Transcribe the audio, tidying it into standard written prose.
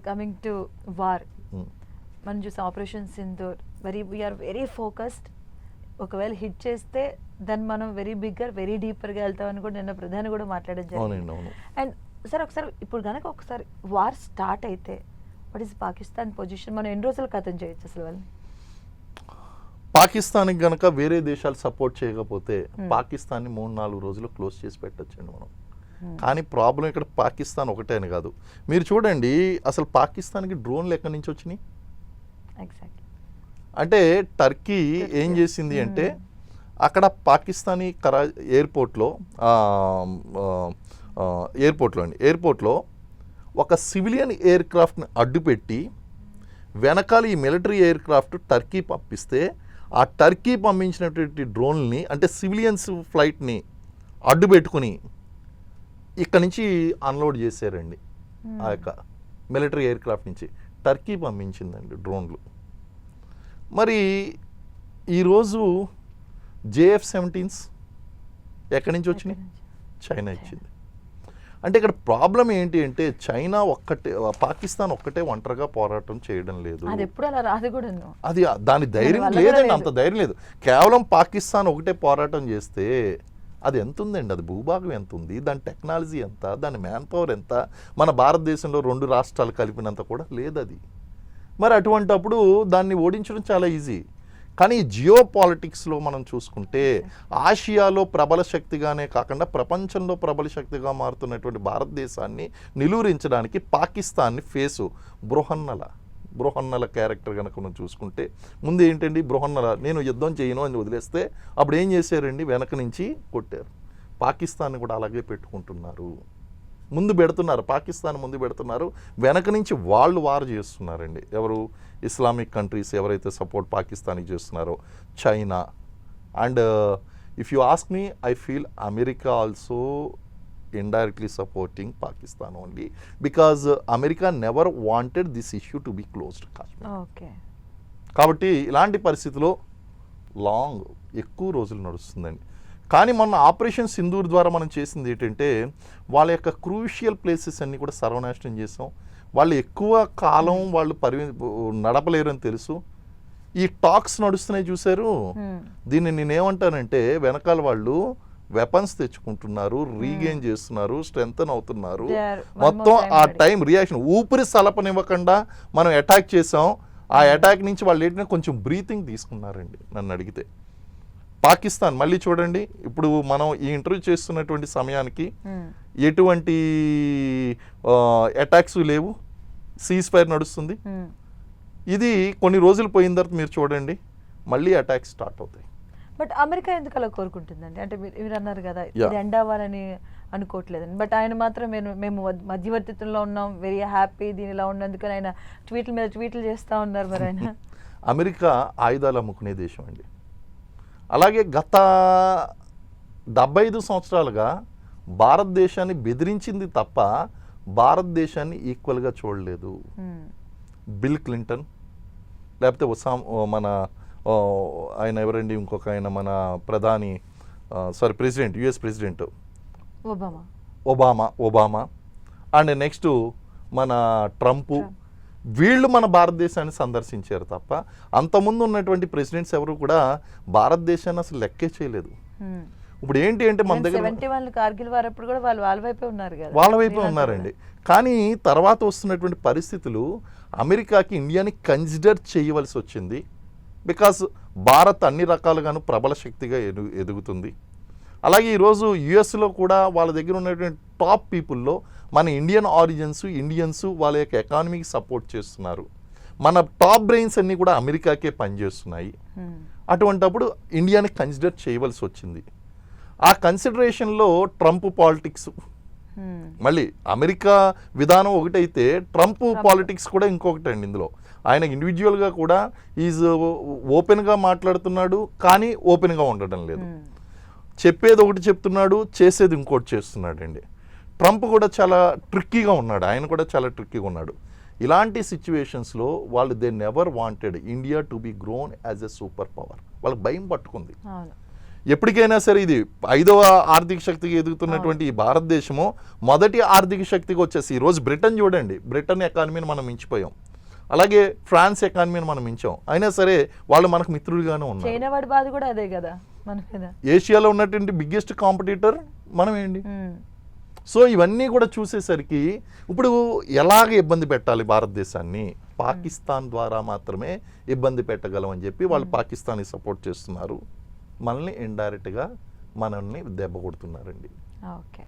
Coming to war, మనం చూసాం operation Sindoor, we're very focused. ఒకవేళ హిట్ చేస్తే దాన్ని మనం వెరీ బిగ్గర్ వెరీ డీపర్గా వెళ్తామని కూడా నిన్న ప్రధాని కూడా మాట్లాడడం జరిగింది. అండ్ సార్ ఒకసారి ఇప్పుడు కనుక ఒకసారి వార్ స్టార్ట్ అయితే వాట్ ఈస్ పాకిస్తాన్ పొజిషన్? మనం ఎన్ని రోజులు ఖతం చేయొచ్చు అసలు వాళ్ళని? పాకిస్తాన్కి గనక వేరే దేశాలు సపోర్ట్ చేయకపోతే పాకిస్తాన్ని 3-4 రోజులు క్లోజ్ చేసి పెట్టొచ్చండి మనం. కానీ ప్రాబ్లం ఇక్కడ పాకిస్తాన్ ఒకటే అని కాదు. మీరు చూడండి అసలు పాకిస్తాన్కి డ్రోన్లు ఎక్కడి నుంచి వచ్చినాయి? అంటే టర్కీ ఏం చేసింది అంటే అక్కడ పాకిస్తానీ ఎయిర్పోర్ట్లో ఒక సివిలియన్ ఎయిర్ క్రాఫ్ట్ని అడ్డుపెట్టి వెనకాల ఈ మిలిటరీ ఎయిర్ క్రాఫ్ట్ టర్కీ పంపిస్తే ఆ టర్కీ పంపించినటువంటి డ్రోన్ని అంటే సివిలియన్స్ ఫ్లైట్ని అడ్డు పెట్టుకుని ఇక్కడ నుంచి అన్లోడ్ చేశారండి. ఆ యొక్క మిలిటరీ ఎయిర్ క్రాఫ్ట్ నుంచి టర్కీ పంపించిందండి డ్రోన్లు. మరి ఈరోజు JF-17s ఎక్కడి నుంచి వచ్చినాయి? చైనా ఇచ్చింది. అంటే ఇక్కడ ప్రాబ్లం ఏంటి అంటే చైనా పాకిస్తాన్ ఒక్కటే ఒంటరిగా పోరాటం చేయడం లేదు. అది దాని ధైర్యం లేదండి, అంత ధైర్యం లేదు. కేవలం పాకిస్తాన్ ఒకటే పోరాటం చేస్తే అది ఎంత ఉందండి? అది భూభాగం ఎంత ఉంది, దాని టెక్నాలజీ ఎంత, దాని మ్యాన్ పవర్ ఎంత, మన భారతదేశంలో 2 రాష్ట్రాలు కలిపినంత కూడా లేదు అది. మరి అటువంటప్పుడు దాన్ని ఓడించడం చాలా ఈజీ. కానీ జియో పాలిటిక్స్లో మనం చూసుకుంటే ఆసియాలో ప్రబల శక్తిగానే కాకుండా ప్రపంచంలో ప్రబల శక్తిగా మారుతున్నటువంటి భారతదేశాన్ని నిలువరించడానికి పాకిస్తాన్ని బృహన్నల క్యారెక్టర్ కనుక మనం చూసుకుంటే ముందు ఏంటండి, బృహన్నల నేను యుద్ధం చేయను అని వదిలేస్తే అప్పుడు ఏం చేశారండి, వెనక నుంచి కొట్టారు. పాకిస్తాన్ని కూడా అలాగే పెట్టుకుంటున్నారు, పాకిస్తాన్ ముందు పెడుతున్నారు, వెనక నుంచి వాళ్ళు వార్ చేస్తున్నారండి. ఎవరు? ఇస్లామిక్ కంట్రీస్ ఎవరైతే సపోర్ట్ పాకిస్తాన్కి చేస్తున్నారో China. And if you ask me, I feel America also indirectly supporting Pakistan only because America never wanted this issue to be closed. Okay. కాబట్టి ఇలాంటి పరిస్థితిలో ఎక్కువ రోజులు నడుస్తుందండి. కానీ మొన్న ఆపరేషన్ సింధూర్ ద్వారా మనం చేసింది ఏంటంటే వాళ్ళ యొక్క క్రూషియల్ ప్లేసెస్ అన్నీ కూడా సర్వనాశనం చేసాం. వాళ్ళు ఎక్కువ కాలం వాళ్ళు నడపలేరు అని తెలుసు. ఈ టాక్స్ నడుస్తున్నాయి చూసారు, దీన్ని నేనేమంటానంటే వెనకాల వాళ్ళు వెపన్స్ తెచ్చుకుంటున్నారు, రీగెయిన్ చేస్తున్నారు, స్ట్రెంగ్తన్ అవుతున్నారు. మొత్తం ఆ టైం రియాక్షన్ ఊపిరి సలపనివ్వకుండా మనం అటాక్ చేసాం. ఆ అటాక్ నుంచి వాళ్ళు ఏంటంటే కొంచెం బ్రీతింగ్ తీసుకున్నారండి నన్ను అడిగితే. పాకిస్తాన్ మళ్ళీ చూడండి, ఇప్పుడు మనం ఈ ఇంటర్వ్యూ చేస్తున్నటువంటి సమయానికి ఎటువంటి అటాక్స్ లేవు, సీజ్ ఫైర్ నడుస్తుంది. ఇది కొన్ని రోజులు పోయిన తర్వాత మీరు చూడండి మళ్ళీ అటాక్స్ స్టార్ట్ అవుతాయి. బట్ అమెరికా ఎందుకు అలా కోరుకుంటుందండి? అంటే మీరు అన్నారు కదా ఇది ఎండ్ అవ్వాలని అనుకోవట్లేదని, బట్ ఆయన మాత్రం మేము మధ్యవర్తిత్వంలో ఉన్నాం, వెరీ హ్యాపీ దీని ఇలా ఉన్నందుకని ఆయన ట్వీట్ల మీద ట్వీట్లు చేస్తూ ఉన్నారు. మరి ఆయన అమెరికా ఆయుధాలు అమ్ముకునే దేశం అండి. అలాగే గత 75 సంవత్సరాలుగా భారతదేశాన్ని బెదిరించింది తప్ప భారతదేశాన్ని ఈక్వల్గా చూడలేదు. బిల్ క్లింటన్ లేకపోతే మన ఆయన ఎవరండి ఇంకొక ఆయన మన president US president Obama and next మన ట్రంప్, వీళ్ళు మన భారతదేశాన్ని సందర్శించారు తప్ప అంతకుముందు ఉన్నటువంటి ప్రెసిడెంట్స్ ఎవరు కూడా భారతదేశాన్ని అసలు లెక్కే చేయలేదు. ఇప్పుడు ఏంటి అంటే మన దగ్గర కార్గిల్ వారప్పుడు కూడా వాళ్ళ వైపే ఉన్నారండి. కానీ తర్వాత వస్తున్నటువంటి పరిస్థితులు అమెరికాకి ఇండియాని కన్సిడర్ చేయవలసి వచ్చింది. బికాస్ భారత్ అన్ని రకాలుగాను ప్రబల శక్తిగా ఎదుగుతుంది. అలాగే ఈరోజు యుఎస్లో కూడా వాళ్ళ దగ్గర ఉన్నటువంటి టాప్ పీపుల్లో మన ఇండియన్స్ వాళ్ళ యొక్క ఎకానమీకి సపోర్ట్ చేస్తున్నారు. మన టాప్ బ్రెయిన్స్ అన్నీ కూడా అమెరికాకే పనిచేస్తున్నాయి. అటువంటప్పుడు ఇండియాని కన్సిడర్ చేయవలసి వచ్చింది. ఆ కన్సిడరేషన్లో ట్రంప్ పాలిటిక్స్, మళ్ళీ అమెరికా విధానం ఒకటైతే ట్రంప్ పాలిటిక్స్ కూడా ఇంకొకటి అండి. ఇందులో ఆయన ఇండివిజువల్గా కూడా ఈజ్ ఓపెన్గా మాట్లాడుతున్నాడు, కానీ ఓపెన్గా ఉండడం లేదు. చెప్పేది ఒకటి చెప్తున్నాడు, చేసేది ఇంకోటి చేస్తున్నాడు అండి. ట్రంప్ కూడా చాలా ట్రిక్కీగా ఉన్నాడు, ఆయన కూడా చాలా ట్రిక్కీగా ఉన్నాడు. ఇలాంటి సిచ్యువేషన్స్లో వాళ్ళు never wanted India to be grown as a super power. వాళ్ళకి భయం పట్టుకుంది. ఎప్పటికైనా సరే ఇది 5వ ఆర్థిక శక్తికి ఎదుగుతున్నటువంటి ఈ భారతదేశము మొదటి ఆర్థిక శక్తికి వచ్చేసి ఈరోజు బ్రిటన్ చూడండి, బ్రిటన్ ఎకానమీని మనం మించిపోయాం, అలాగే ఫ్రాన్స్ ఎకానమీని మనం మించాం, అయినా సరే వాళ్ళు మనకు మిత్రులుగానే ఉన్నారు. చైనా వాడి బాధ కూడా అదే కదా మన మీద. ఏషియాలో ఉన్నటువంటి బిగ్గెస్ట్ కాంపిటీటర్ మనం ఏంటి. సో ఇవన్నీ కూడా చూసేసరికి ఇప్పుడు ఎలాగ ఇబ్బంది పెట్టాలి భారతదేశాన్ని, పాకిస్తాన్ ద్వారా మాత్రమే ఇబ్బంది పెట్టగలం అని చెప్పి వాళ్ళు పాకిస్తాన్ని సపోర్ట్ చేస్తున్నారు, మనల్ని ఇండైరెక్ట్గా మనల్ని దెబ్బ కొడుతున్నారండి. ఓకే.